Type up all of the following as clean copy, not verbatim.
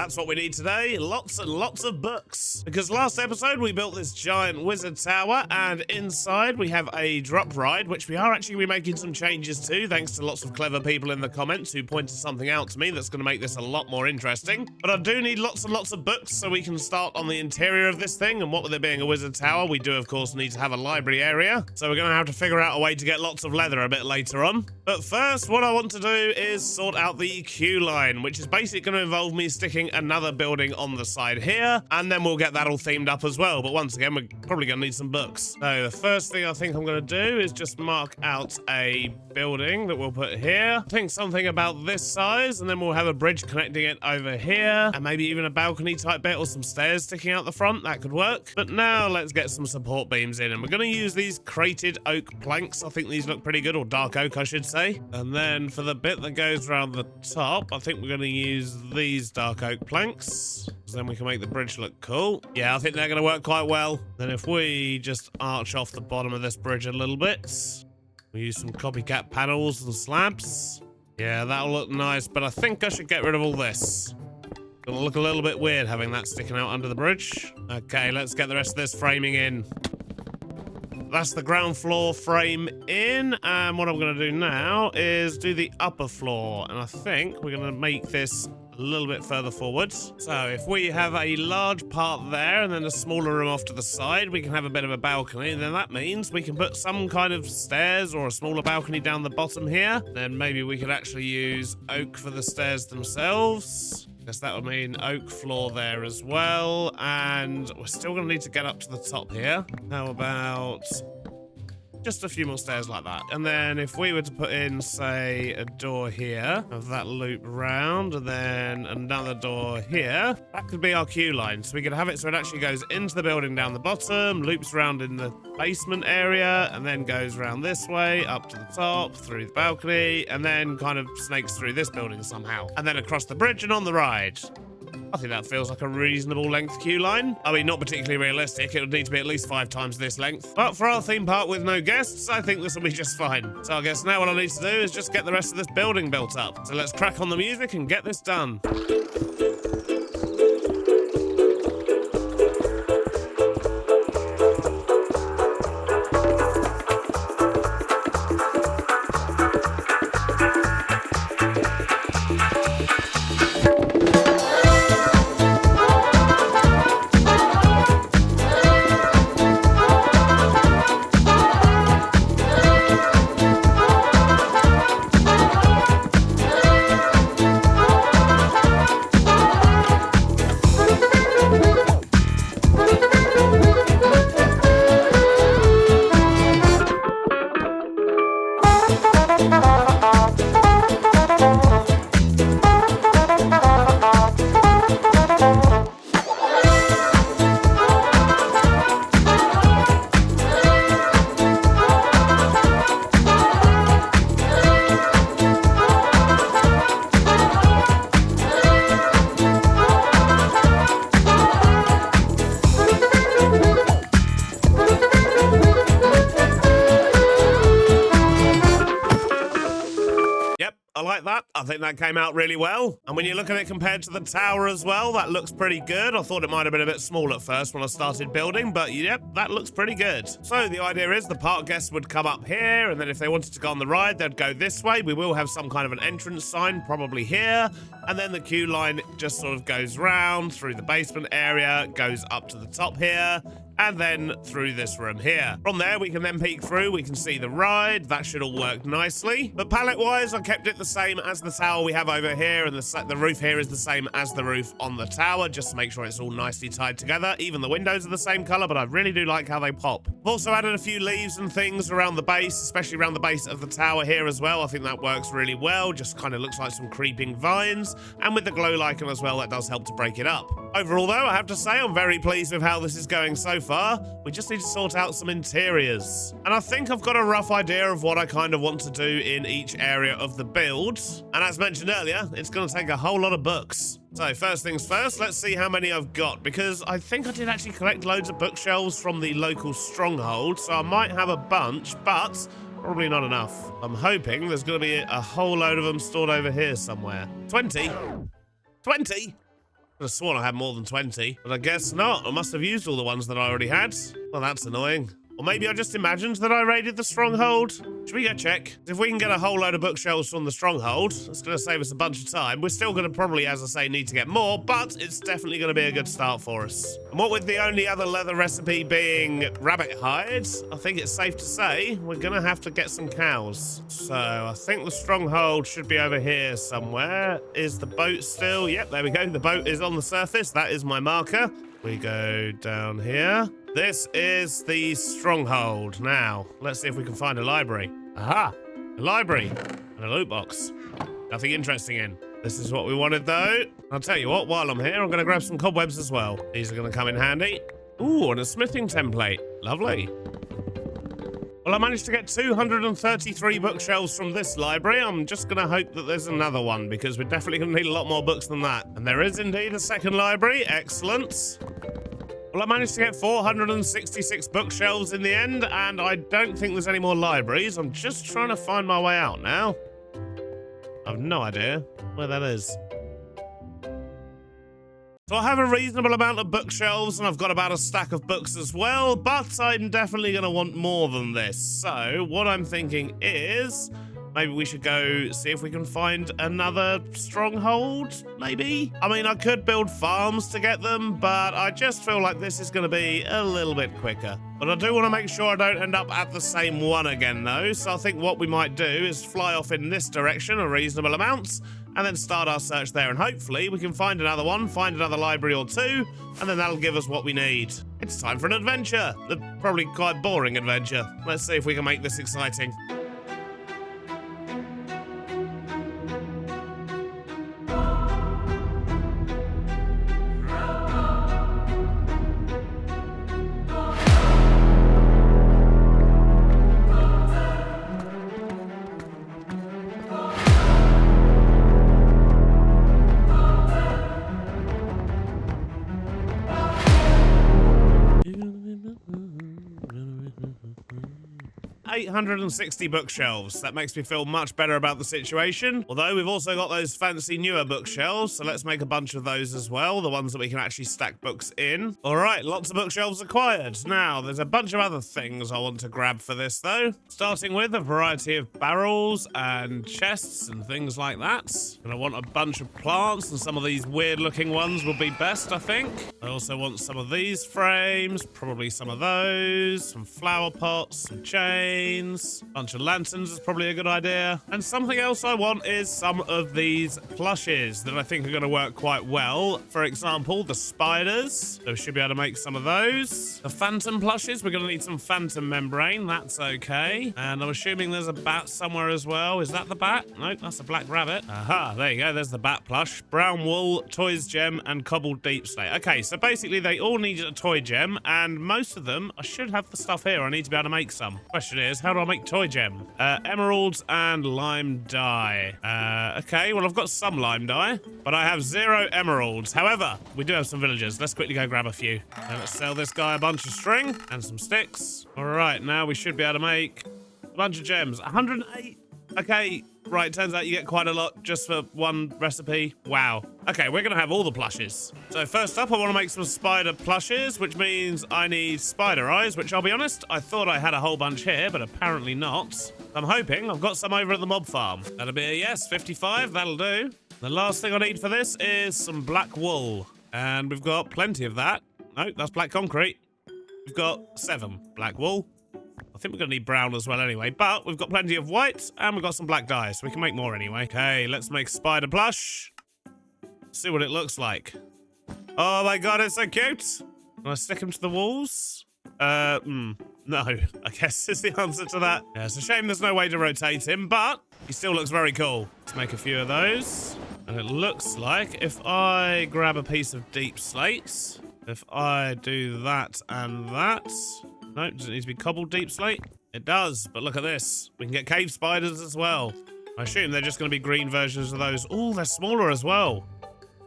That's what we need today. Lots and lots of books. Because last episode we built this giant wizard tower, and inside we have a drop ride, which we are actually making some changes to, thanks to lots of clever people in the comments who pointed something out to me that's going to make this a lot more interesting. But I do need lots and lots of books so we can start on the interior of this thing, and what with it being a wizard tower, we do of course need to have a library area. So we're going to have to figure out a way to get lots of leather a bit later on. But first, what I want to do is sort out the queue line, which is basically going to involve me sticking another building on the side here, and then we'll get that all themed up as well. But once again, we're probably going to need some books. So the first thing I think I'm going to do is just mark out a building that we'll put here. I think something about this size, and then we'll have a bridge connecting it over here, and maybe even a balcony type bit or some stairs sticking out the front. That could work. But now let's get some support beams in, and we're going to use these crated oak planks. I think these look pretty good, or dark oak I should say. And then for the bit that goes around the top, I think we're going to use these dark oak planks, because then we can make the bridge look cool. Yeah, I think they're going to work quite well. Then if we just arch off the bottom of this bridge a little bit, we use some copycat panels and slabs. Yeah, that'll look nice, but I think I should get rid of all this. Gonna look a little bit weird having that sticking out under the bridge. Okay, let's get the rest of this framing in. That's the ground floor frame in, and what I'm going to do now is do the upper floor, and I think we're going to make this a little bit further forward. So if we have a large part there and then a smaller room off to the side, we can have a bit of a balcony, and then that means we can put some kind of stairs or a smaller balcony down the bottom here. Then maybe we could actually use oak for the stairs themselves. Guess that would mean oak floor there as well, and we're still going to need to get up to the top here. How about just a few more stairs like that? And then if we were to put in, say, a door here, have that loop round, and then another door here, that could be our queue line. So we could have it so it actually goes into the building down the bottom, loops around in the basement area, and then goes around this way, up to the top, through the balcony, and then kind of snakes through this building somehow. And then across the bridge and on the ride. I think that feels like a reasonable length queue line. I mean, not particularly realistic. It would need to be at least 5 times this length. But for our theme park with no guests, I think this will be just fine. So I guess now what I need to do is just get the rest of this building built up. So let's crack on the music and get this done. I like that. I think that came out really well. And when you look at it compared to the tower as well, that looks pretty good. I thought it might have been a bit small at first when I started building, but yep, that looks pretty good. So the idea is the park guests would come up here, and then if they wanted to go on the ride, they'd go this way. We will have some kind of an entrance sign, probably here. And then the queue line just sort of goes round through the basement area, goes up to the top here, and then through this room here. From there, we can then peek through, we can see the ride. That should all work nicely. But palette-wise, I kept it the same as the tower we have over here, and the roof here is the same as the roof on the tower, just to make sure it's all nicely tied together. Even the windows are the same color, but I really do like how they pop. I've also added a few leaves and things around the base, especially around the base of the tower here as well. I think that works really well, just kind of looks like some creeping vines, and with the glow lichen as well, that does help to break it up. Overall though, I have to say I'm very pleased with how this is going so far. We just need to sort out some interiors. And I think I've got a rough idea of what I kind of want to do in each area of the build. And as mentioned earlier, it's going to take a whole lot of books. So first things first, let's see how many I've got, because I think I did actually collect loads of bookshelves from the local stronghold, so I might have a bunch, but probably not enough. I'm hoping there's going to be a whole load of them stored over here somewhere. 20? 20? Could have sworn I had more than 20, but I guess not. I must have used all the ones that I already had. Well, that's annoying. Or maybe I just imagined that I raided the stronghold. Should we go check? If we can get a whole load of bookshelves from the stronghold, that's going to save us a bunch of time. We're still going to probably, as I say, need to get more, but it's definitely going to be a good start for us. And what with the only other leather recipe being rabbit hides, I think it's safe to say we're going to have to get some cows. So I think the stronghold should be over here somewhere. Is the boat still? Yep, there we go. The boat is on the surface. That is my marker. We go down here. This is the stronghold. Now, let's see if we can find a library. Aha! A library and a loot box. Nothing interesting in. This is what we wanted, though. I'll tell you what, while I'm here, I'm going to grab some cobwebs as well. These are going to come in handy. Ooh, and a smithing template. Lovely. Well, I managed to get 233 bookshelves from this library. I'm just going to hope that there's another one, because we're definitely going to need a lot more books than that. And there is indeed a second library. Excellent. Well, I managed to get 466 bookshelves in the end, and I don't think there's any more libraries. I'm just trying to find my way out now. I've no idea where that is. So I have a reasonable amount of bookshelves, and I've got about a stack of books as well, but I'm definitely going to want more than this. So what I'm thinking is maybe we should go see if we can find another stronghold, maybe? I mean, I could build farms to get them, but I just feel like this is going to be a little bit quicker. But I do want to make sure I don't end up at the same one again, though. So I think what we might do is fly off in this direction a reasonable amount, and then start our search there. And hopefully we can find another one, find another library or two, and then that'll give us what we need. It's time for an adventure. A probably quite boring adventure. Let's see if we can make this exciting. 860 bookshelves. That makes me feel much better about the situation. Although we've also got those fancy newer bookshelves, so let's make a bunch of those as well, the ones that we can actually stack books in. All right, lots of bookshelves acquired. Now, there's a bunch of other things I want to grab for this though. Starting with a variety of barrels and chests and things like that. And I want a bunch of plants, and some of these weird looking ones will be best, I think. I also want some of these frames, probably some of those, some flower pots, some chains, bunch of lanterns is probably a good idea. And something else I want is some of these plushes that I think are going to work quite well. For example, the spiders. So we should be able to make some of those. The phantom plushes, we're going to need some phantom membrane. That's okay. And I'm assuming there's a bat somewhere as well. Is that the bat? Nope, that's a black rabbit. Aha, there you go. There's the bat plush. Brown wool, toys gem, and cobbled deep slate. Okay, so basically they all need a toy gem, and most of them, I should have the stuff here. I need to be able to make some. Question is, how do I make toy gem? Emeralds and lime dye. Okay, well, I've got some lime dye, but I have 0 emeralds. However, we do have some villagers. Let's quickly go grab a few. And let's sell this guy a bunch of string and some sticks. All right, now we should be able to make a bunch of gems. 108. Okay, right, turns out you get quite a lot just for one recipe. Wow. Okay, we're going to have all the plushes. So first up, I want to make some spider plushes, which means I need spider eyes, which I'll be honest, I thought I had a whole bunch here, but apparently not. I'm hoping I've got some over at the mob farm. That'll be a yes, 55, that'll do. The last thing I need for this is some black wool, and we've got plenty of that. No, that's black concrete. We've got 7 black wool. I think we're going to need brown as well anyway, but we've got plenty of white and we've got some black dye, so we can make more anyway. Okay, let's make spider plush. See what it looks like. Oh my god, it's so cute. Can I stick him to the walls? No, I guess is the answer to that. Yeah, it's a shame there's no way to rotate him, but he still looks very cool. Let's make a few of those. And it looks like if I grab a piece of deep slate, if I do that and that... No, does it need to be cobbled deep slate? It does, but look at this. We can get cave spiders as well. I assume they're just going to be green versions of those. Oh, they're smaller as well.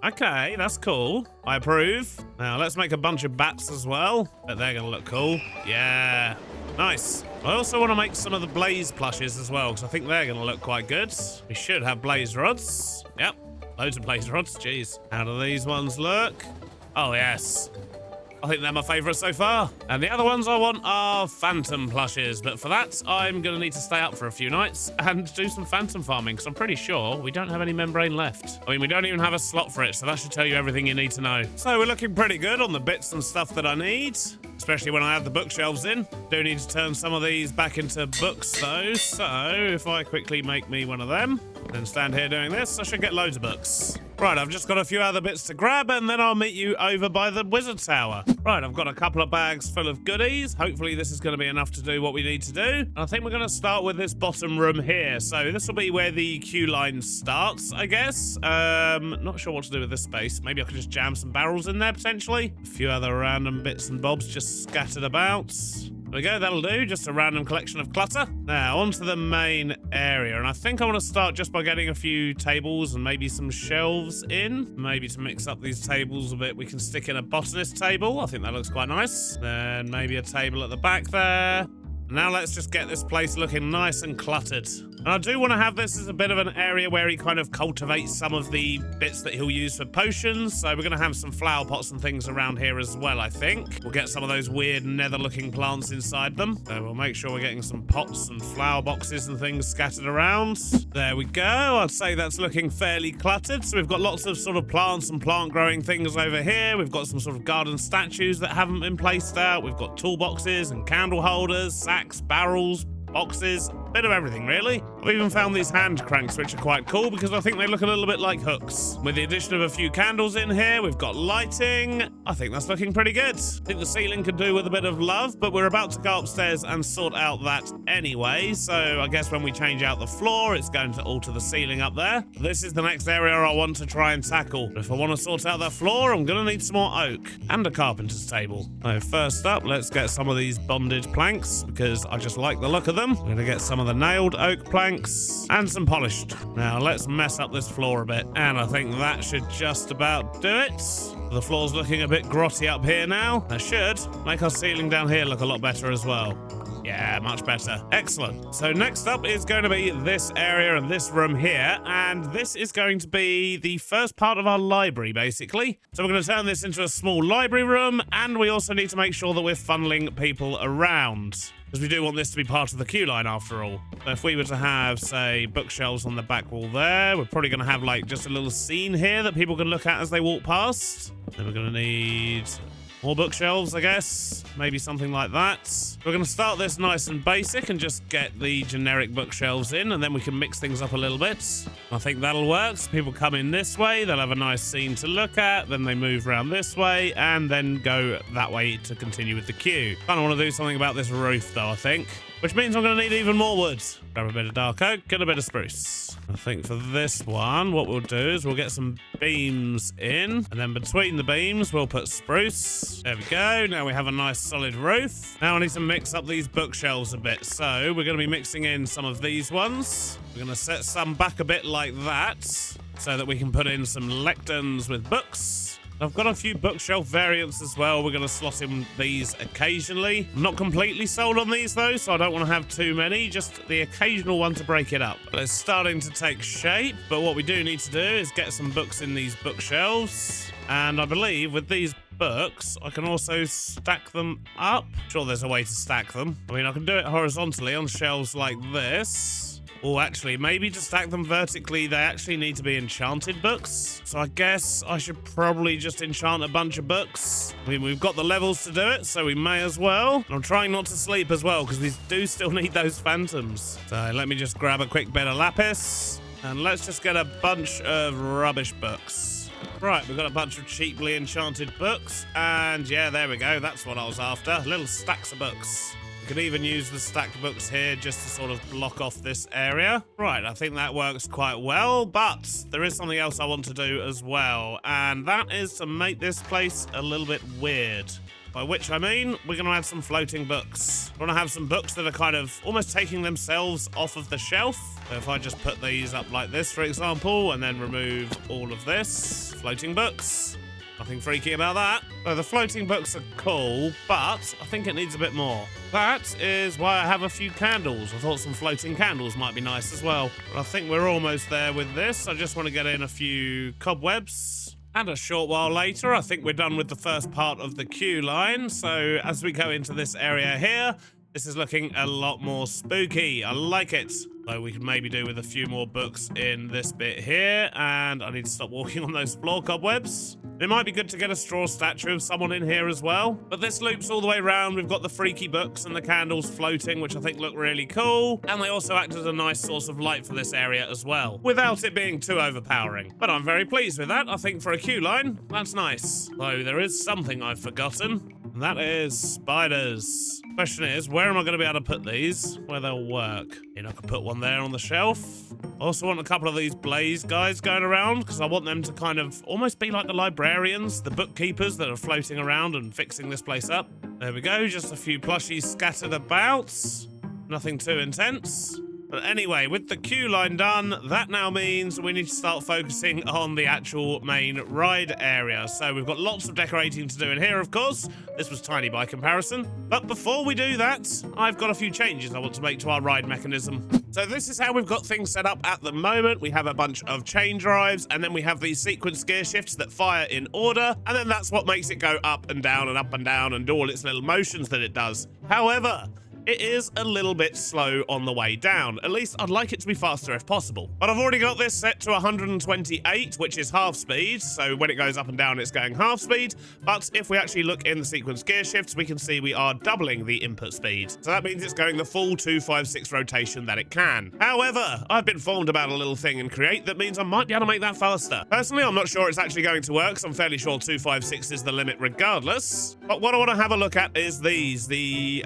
Okay, that's cool. I approve. Now, let's make a bunch of bats as well. Bet they're going to look cool. Yeah, nice. I also want to make some of the blaze plushes as well, because I think they're going to look quite good. We should have blaze rods. Yep. Loads of blaze rods. Jeez. How do these ones look? Oh, yes. I think they're my favourite so far. And the other ones I want are phantom plushes. But for that, I'm going to need to stay up for a few nights and do some phantom farming, because I'm pretty sure we don't have any membrane left. I mean, we don't even have a slot for it, so that should tell you everything you need to know. So we're looking pretty good on the bits and stuff that I need, especially when I add the bookshelves in. Do need to turn some of these back into books, though. So if I quickly make me one of them, then stand here doing this, I should get loads of books. Right, I've just got a few other bits to grab, and then I'll meet you over by the wizard tower. Right, I've got a couple of bags full of goodies. Hopefully this is going to be enough to do what we need to do. And I think we're going to start with this bottom room here. So this will be where the queue line starts, I guess. Not sure what to do with this space. Maybe I could just jam some barrels in there, potentially. A few other random bits and bobs just scattered about. There we go, that'll do. Just a random collection of clutter. Now, onto the main area. And I think I want to start just by getting a few tables and maybe some shelves in. Maybe to mix up these tables a bit, we can stick in a botanist table. I think that looks quite nice. Then maybe a table at the back there. Now let's just get this place looking nice and cluttered. And I do want to have this as a bit of an area where he kind of cultivates some of the bits that he'll use for potions. So we're going to have some flower pots and things around here as well, I think. We'll get some of those weird nether-looking plants inside them. So we'll make sure we're getting some pots and flower boxes and things scattered around. There we go. I'd say that's looking fairly cluttered. So we've got lots of sort of plants and plant-growing things over here. We've got some sort of garden statues that haven't been placed out. We've got toolboxes and candle holders, sacks, barrels, boxes, bit of everything really. I've even found these hand cranks, which are quite cool because I think they look a little bit like hooks. With the addition of a few candles in here, we've got lighting. I think that's looking pretty good. I think the ceiling could do with a bit of love, but we're about to go upstairs and sort out that anyway. So I guess when we change out the floor, it's going to alter the ceiling up there. This is the next area I want to try and tackle. If I want to sort out that floor, I'm going to need some more oak and a carpenter's table. So first up, let's get some of these bonded planks because I just like the look of them. I'm going to get some of the nailed oak planks and some polished. Now let's mess up this floor a bit, and I think that should just about do it. The floor's looking a bit grotty up here now. That should make our ceiling down here look a lot better as well. Yeah, much better. Excellent. So next up is going to be this area and this room here, and this is going to be the first part of our library, basically. So we're going to turn this into a small library room, and we also need to make sure that we're funneling people around, because we do want this to be part of the queue line after all. So if we were to have, say, bookshelves on the back wall there, we're probably going to have, like, just a little scene here that people can look at as they walk past. Then we're going to need more bookshelves, I guess. Maybe something like that. We're going to start this nice and basic and just get the generic bookshelves in, and then we can mix things up a little bit. I think that'll work. So people come in this way, they'll have a nice scene to look at, then they move around this way, and then go that way to continue with the queue. Kind of want to do something about this roof, though, I think. Which means I'm going to need even more wood. Grab a bit of dark oak, get a bit of spruce. I think for this one, what we'll do is we'll get some beams in, and then between the beams, we'll put spruce. There we go. Now we have a nice solid roof. Now I need to mix up these bookshelves a bit. So we're going to be mixing in some of these ones. We're going to set some back a bit like that, so that we can put in some lecterns with books. I've got a few bookshelf variants as well. We're going to slot in these occasionally. I'm not completely sold on these though, so I don't want to have too many, just the occasional one to break it up. But it's starting to take shape, but what we do need to do is get some books in these bookshelves. And I believe with these books, I can also stack them up. Sure, there's a way to stack them. I mean, I can do it horizontally on shelves like this. Or actually, maybe to stack them vertically, they actually need to be enchanted books. So I guess I should probably just enchant a bunch of books. I mean, we've got the levels to do it, so we may as well. I'm trying not to sleep as well, because we do still need those phantoms. So let me just grab a quick bit of lapis. And let's just get a bunch of rubbish books. Right, we've got a bunch of cheaply enchanted books. And yeah, there we go. That's what I was after. Little stacks of books. You could even use the stacked books here just to sort of block off this area. Right, I think that works quite well, but there is something else I want to do as well, and that is to make this place a little bit weird. By which I mean, we're going to add some floating books. I want to have some books that are kind of almost taking themselves off of the shelf. So if I just put these up like this, for example, and then remove all of this, floating books. Nothing freaky about that. So the floating books are cool, but I think it needs a bit more. That is why I have a few candles. I thought some floating candles might be nice as well. But I think we're almost there with this. I just want to get in a few cobwebs. And a short while later, I think we're done with the first part of the queue line. So as we go into this area here, this is looking a lot more spooky. I like it. So we could maybe do with a few more books in this bit here. And I need to stop walking on those floor cobwebs. It might be good to get a straw statue of someone in here as well. But this loops all the way around. We've got the freaky books and the candles floating, which I think look really cool. And they also act as a nice source of light for this area as well, without it being too overpowering. But I'm very pleased with that. I think for a queue line, that's nice. Though there is something I've forgotten. And that is spiders. Question is, where am I going to be able to put these where they'll work? You know, I could put one there on the shelf. I also want a couple of these blaze guys going around because I want them to kind of almost be like the librarians, the bookkeepers that are floating around and fixing this place up. There we go, just a few plushies scattered about. Nothing too intense. But anyway, with the queue line done, that now means we need to start focusing on the actual main ride area. So we've got lots of decorating to do in here, of course. This was tiny by comparison. But before we do that, I've got a few changes I want to make to our ride mechanism. So this is how we've got things set up at the moment. We have a bunch of chain drives, and then we have these sequence gear shifts that fire in order, and then that's what makes it go up and down and up and down and do all its little motions that it does. However, it is a little bit slow on the way down. At least I'd like it to be faster if possible. But I've already got this set to 128, which is half speed. So when it goes up and down, it's going half speed. But if we actually look in the sequence gear shifts, we can see we are doubling the input speed. So that means it's going the full 256 rotation that it can. However, I've been informed about a little thing in Create that means I might be able to make that faster. Personally, I'm not sure it's actually going to work, so I'm fairly sure 256 is the limit regardless. But what I want to have a look at is these, the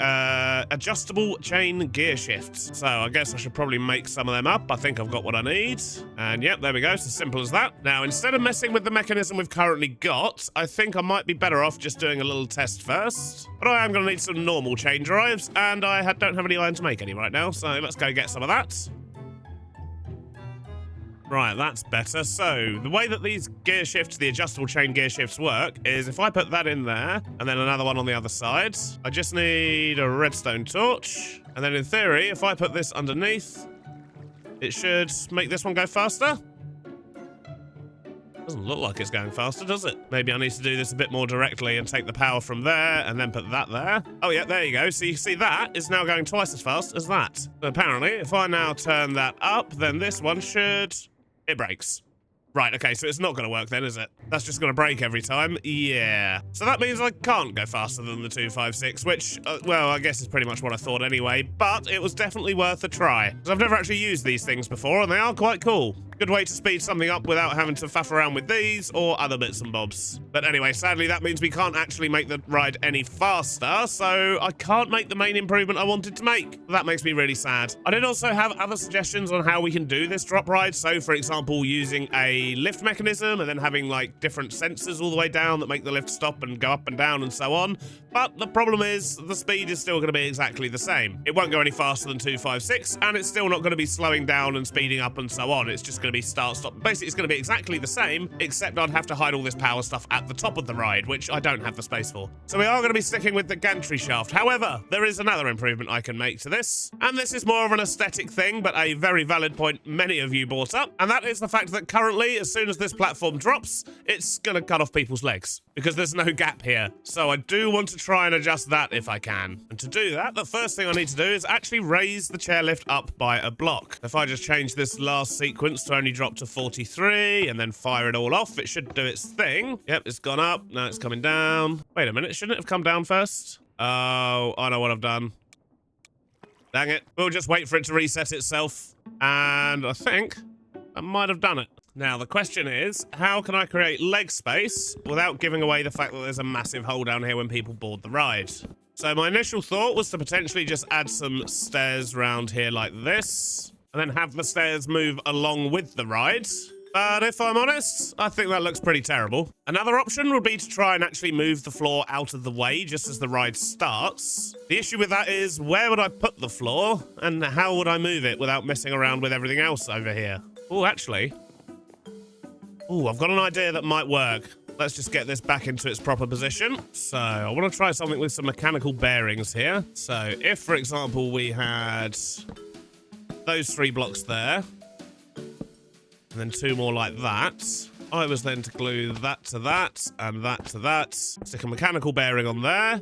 adjustable chain gear shifts. So I guess I should probably make some of them up. I think I've got what I need. And yep, there we go. It's as simple as that. Now, instead of messing with the mechanism we've currently got, I think I might be better off just doing a little test first. But I am going to need some normal chain drives, and I don't have any iron to make any right now, so let's go get some of that. Right, that's better. So, the way that these gear shifts, the adjustable chain gear shifts work is if I put that in there, and then another one on the other side, I just need a redstone torch. And then in theory, if I put this underneath, it should make this one go faster. Doesn't look like it's going faster, does it? Maybe I need to do this a bit more directly and take the power from there and then put that there. Oh yeah, there you go. So you see that is now going twice as fast as that. So apparently, if I now turn that up, then this one should... It breaks. Right, okay, so it's not going to work then, is it? That's just going to break every time? Yeah. So that means I can't go faster than the 256, which, well, I guess is pretty much what I thought anyway, but it was definitely worth a try. Because I've never actually used these things before, and they are quite cool. Good way to speed something up without having to faff around with these or other bits and bobs. But anyway, sadly, that means we can't actually make the ride any faster, so I can't make the main improvement I wanted to make. That makes me really sad. I did also have other suggestions on how we can do this drop ride. So, for example, using a lift mechanism and then having, like, different sensors all the way down that make the lift stop and go up and down and so on. But the problem is the speed is still going to be exactly the same. It won't go any faster than 256, and it's still not going to be slowing down and speeding up and so on. It's just going to be start, stop. Basically, it's going to be exactly the same, except I'd have to hide all this power stuff at the top of the ride, which I don't have the space for. So we are going to be sticking with the gantry shaft. However, there is another improvement I can make to this, and this is more of an aesthetic thing, but a very valid point many of you brought up, and that is the fact that currently, as soon as this platform drops, it's going to cut off people's legs, because there's no gap here. So I do want to try and adjust that if I can. And to do that, the first thing I need to do is actually raise the chairlift up by a block. If I just change this last sequence to only drop to 43 and then fire it all off, it should do its thing. Yep, it's gone up. Now it's coming down. Wait a minute, shouldn't it have come down first? Oh, I know what I've done. Dang it. We'll just wait for it to reset itself. And I think I might have done it. Now, the question is, how can I create leg space without giving away the fact that there's a massive hole down here when people board the ride? So my initial thought was to potentially just add some stairs around here like this, and then have the stairs move along with the ride. But if I'm honest, I think that looks pretty terrible. Another option would be to try and actually move the floor out of the way just as the ride starts. The issue with that is, where would I put the floor, and how would I move it without messing around with everything else over here? Oh, actually... Oh, I've got an idea that might work. let's just get this back into its proper position. So I want to try something with some mechanical bearings here. So if, for example, we had those 3 blocks there, and then 2 more like that, I was then to glue that to that, and that to that. Stick a mechanical bearing on there.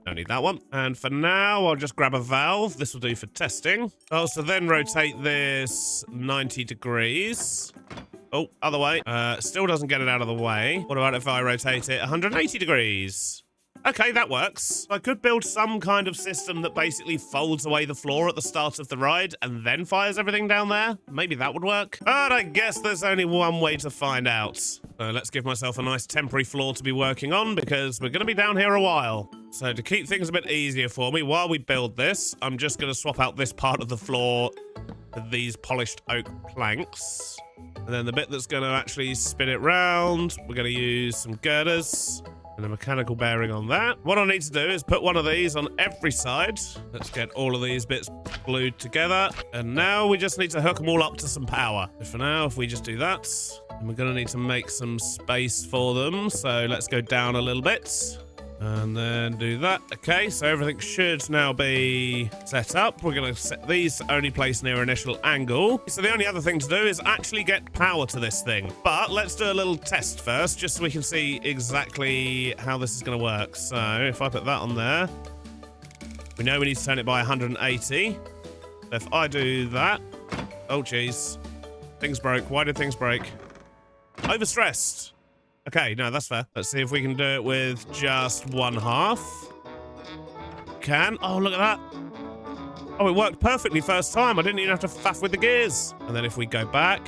Don't need that one. And for now, I'll just grab a valve. This will do for testing. I'll also then rotate this 90 degrees. Oh, other way. Still doesn't get it out of the way. What about if I rotate it 180 degrees? Okay, that works. I could build some kind of system that basically folds away the floor at the start of the ride and then fires everything down there. Maybe that would work. But I guess there's only one way to find out. So let's give myself a nice temporary floor to be working on because we're going to be down here a while. So to keep things a bit easier for me, while we build this, I'm just going to swap out this part of the floor with these polished oak planks. And then the bit that's going to actually spin it round, we're going to use some girders. And a mechanical bearing on that. What I need to do is put one of these on every side. Let's get all of these bits glued together. And now we just need to hook them all up to some power. So for now, if we just do that, and we're going to need to make some space for them. So let's go down a little bit. And then do that. Okay, so everything should now be set up. We're going to set these only place near initial angle. So the only other thing to do is actually get power to this thing. But let's do a little test first, just so we can see exactly how this is going to work. So if I put that on there, we know we need to turn it by 180. If I do that, oh geez, things broke. Why did things break? Overstressed. Okay, no, that's fair. Let's see if we can do it with just 1/2. Can. Oh, look at that. Oh, it worked perfectly first time. I didn't even have to faff with the gears. And then if we go back.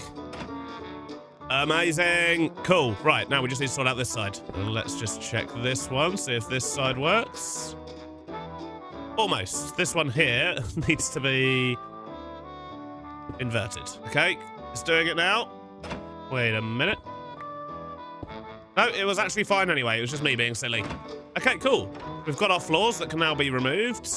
Amazing. Cool. Right, now we just need to sort out this side. And let's just check this one, see if this side works. Almost. This one here needs to be inverted. Okay, it's doing it now. Wait a minute. No, it was actually fine anyway. It was just me being silly. Okay, cool. We've got our floors that can now be removed.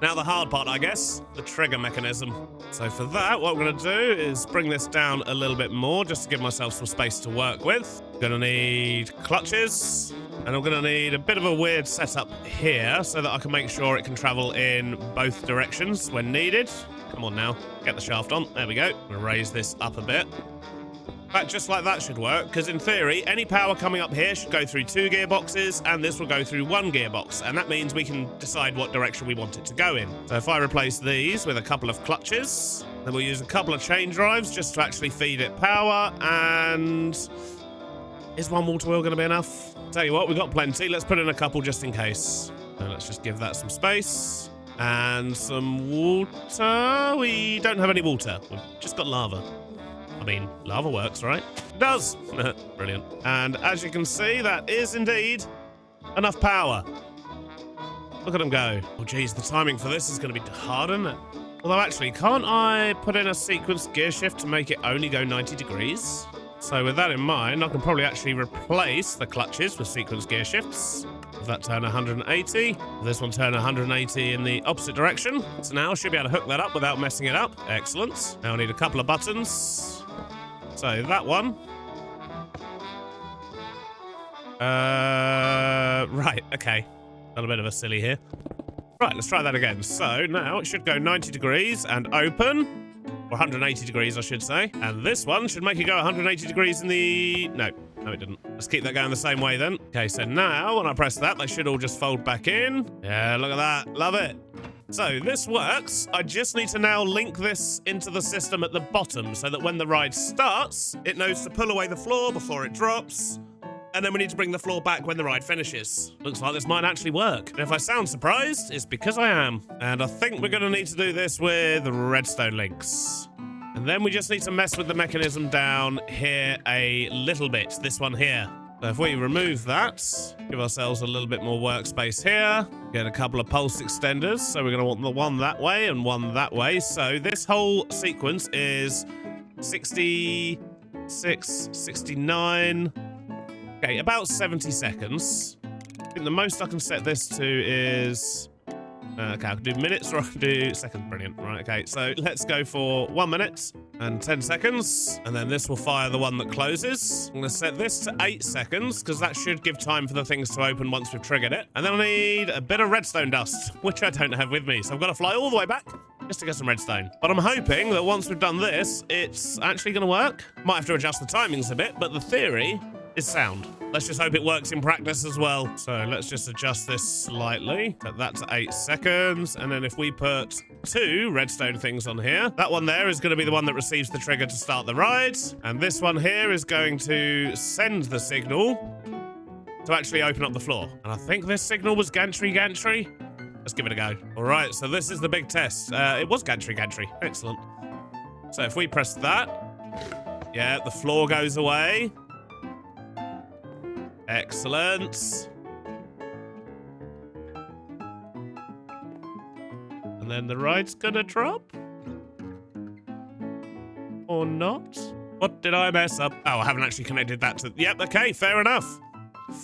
Now the hard part, I guess, the trigger mechanism. So for that, what we're going to do is bring this down a little bit more just to give myself some space to work with. Going to need clutches. And I'm going to need a bit of a weird setup here so that I can make sure it can travel in both directions when needed. Come on now, get the shaft on. There we go. I'm going to raise this up a bit. In fact, just like that should work, because in theory, any power coming up here should go through 2 gearboxes, and this will go through 1 gearbox, and that means we can decide what direction we want it to go in. So if I replace these with a couple of clutches, then we'll use a couple of chain drives just to actually feed it power, and is 1 water wheel going to be enough? Tell you what, we've got plenty. Let's put in a couple just in case. And let's just give that some space. And some water. We don't have any water. We've just got lava. I mean, lava works, right? It does! Brilliant. And as you can see, that is indeed enough power. Look at them go. Oh, geez, the timing for this is going to be hard, isn't it? Although, actually, can't I put in a sequence gear shift to make it only go 90 degrees? So with that in mind, I can probably actually replace the clutches with sequence gear shifts. If that turn 180, this one turn 180 in the opposite direction. So now I should be able to hook that up without messing it up. Excellent. Now I need a couple of buttons. So that one. Right, okay. A little bit of a silly here. Right, let's try that again. So now it should go 90 degrees and open. Or 180 degrees, I should say. And this one should make it go 180 degrees in the... No, it didn't. Let's keep that going the same way then. Okay, so now when I press that, they should all just fold back in. Yeah, look at that. Love it. So this works. I just need to now link this into the system at the bottom so that when the ride starts, it knows to pull away the floor before it drops. And then we need to bring the floor back when the ride finishes. Looks like this might actually work. And if I sound surprised, it's because I am. And I think we're going to need to do this with redstone links. And then we just need to mess with the mechanism down here a little bit. This one here. So if we remove that, give ourselves a little bit more workspace here. Get a couple of pulse extenders. So we're going to want the one that way and one that way. So this whole sequence is 66, 69... Okay, about 70 seconds. I think the most I can set this to is... okay, I can do minutes or I can do seconds. Brilliant. Right, okay, so let's go for 1 minute. And 10 seconds. And then this will fire the one that closes. I'm going to set this to 8 seconds because that should give time for the things to open once we've triggered it. And then I need a bit of redstone dust, which I don't have with me. So I've got to fly all the way back just to get some redstone. But I'm hoping that once we've done this, it's actually going to work. Might have to adjust the timings a bit, but the theory is sound. Let's just hope it works in practice as well. So let's just adjust this slightly. Set that to 8 seconds. And then if we put 2 redstone things on here, that one there is going to be the one that receives the trigger to start the ride. And this one here is going to send the signal to actually open up the floor. And I think this signal was gantry. Let's give it a go. All right, so this is the big test. It was gantry. Excellent. So if we press that, yeah, the floor goes away. Excellent. And then the ride's gonna drop? Or not? What did I mess up? Oh, I haven't actually connected that to... Yep, okay, fair enough.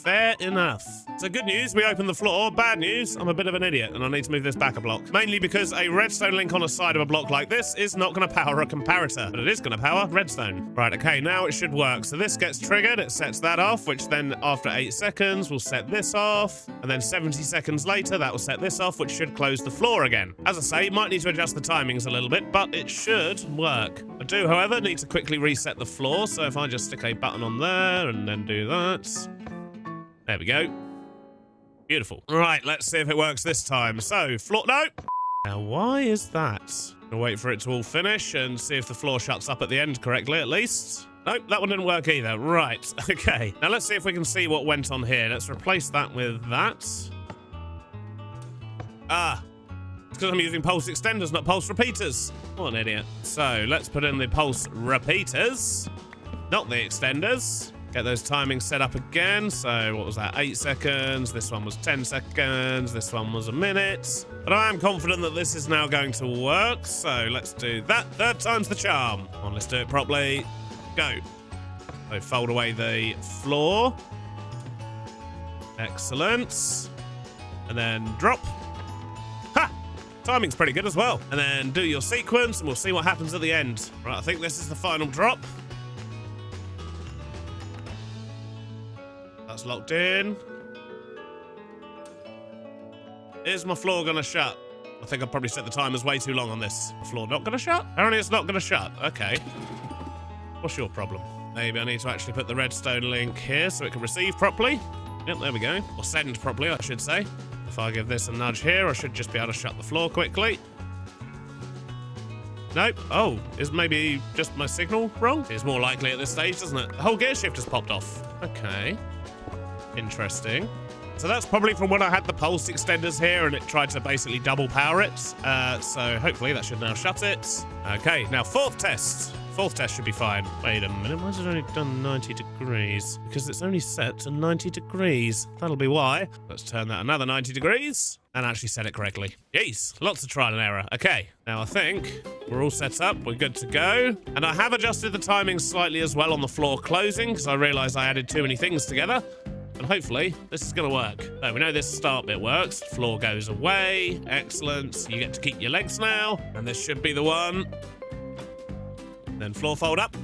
Fair enough. So good news, we opened the floor. Bad news, I'm a bit of an idiot and I need to move this back a block. Mainly because a redstone link on the side of a block like this is not going to power a comparator, but it is going to power redstone. Right, okay, now it should work. So this gets triggered, it sets that off, which then after 8 seconds will set this off. And then 70 seconds later, that will set this off, which should close the floor again. As I say, might need to adjust the timings a little bit, but it should work. I do, however, need to quickly reset the floor. So if I just stick a button on there and then do that. There we go. Beautiful. Right, let's see if it works this time. So, floor... No! Now, why is that? I'll wait for it to all finish and see if the floor shuts up at the end correctly, at least. Nope, that one didn't work either. Right, okay. Now, let's see if we can see what went on here. Let's replace that with that. Ah. It's because I'm using pulse extenders, not pulse repeaters. What an idiot. So, let's put in the pulse repeaters, not the extenders. Get those timings set up again. So what was that? 8 seconds. This one was 10 seconds. This one was a minute. But I am confident that this is now going to work. So let's do that. 3rd time's the charm. Come on, let's do it properly. Go. So fold away the floor. Excellent. And then drop. Ha! Timing's pretty good as well. And then do your sequence and we'll see what happens at the end. Right, I think this is the final drop. That's locked in. Is my floor gonna shut? I think I've probably set the timers way too long on this. The floor not gonna shut? Apparently it's not gonna shut. Okay. What's your problem? Maybe I need to actually put the redstone link here so it can receive properly. Yep, there we go. Or send properly, I should say. If I give this a nudge here, I should just be able to shut the floor quickly. Nope. Oh, is maybe just my signal wrong? It's more likely at this stage, doesn't it? The whole gear shift has popped off. Okay. Interesting. So that's probably from when I had the pulse extenders here and it tried to basically double power it. So hopefully that should now shut it. Okay, now 4th test. 4th test should be fine. Wait a minute, why is it only done 90 degrees? Because it's only set to 90 degrees. That'll be why. Let's turn that another 90 degrees and actually set it correctly. Jeez, lots of trial and error. Okay, now I think we're all set up. We're good to go. And I have adjusted the timing slightly as well on the floor closing because I realized I added too many things together. And hopefully this is going to work. So we know this start bit works. Floor goes away. Excellent. You get to keep your legs now. And this should be the one. Then floor fold up.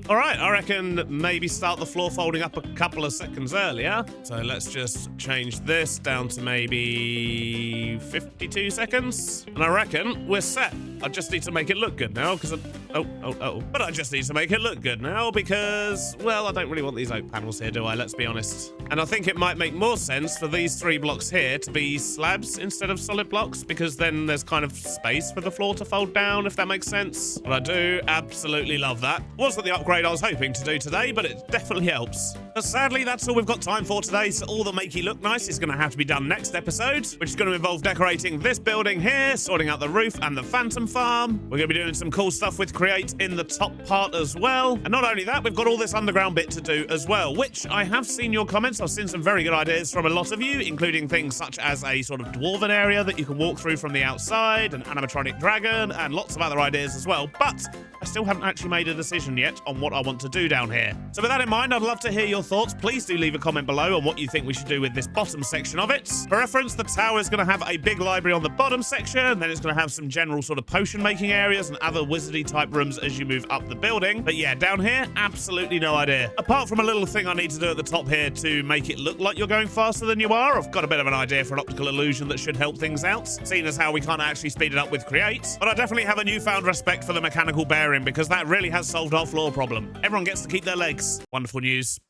All right, I reckon maybe start the floor folding up a couple of seconds earlier. So let's just change this down to maybe 52 seconds. And I reckon we're set. I just need to make it look good now because But I just need to make it look good now because, well, I don't really want these oak panels here, do I? Let's be honest. And I think it might make more sense for these 3 blocks here to be slabs instead of solid blocks because then there's kind of space for the floor to fold down, if that makes sense. But I do absolutely love that. Wasn't the upgrade I was hoping to do today, but it definitely helps. But sadly, that's all we've got time for today, so all the makey look nice is going to have to be done next episode, which is going to involve decorating this building here, sorting out the roof and the phantom farm. We're going to be doing some cool stuff with create in the top part as well. And not only that, we've got all this underground bit to do as well, which I have seen your comments. I've seen some very good ideas from a lot of you, including things such as a sort of dwarven area that you can walk through from the outside, an animatronic dragon, and lots of other ideas as well. But I still haven't actually made a decision yet on what I want to do down here. So with that in mind, I'd love to hear your thoughts. Please do leave a comment below on what you think we should do with this bottom section of it. For reference, the tower is going to have a big library on the bottom section, and then it's going to have some general sort of potion making areas and other wizardy type rooms as you move up the building. But yeah, down here, absolutely no idea. Apart from a little thing I need to do at the top here to make it look like you're going faster than you are. I've got a bit of an idea for an optical illusion that should help things out, seeing as how we can't actually speed it up with Create. But I definitely have a newfound respect for the mechanical bearing, because that really has solved our floor problem. Everyone gets to keep their legs. Wonderful news.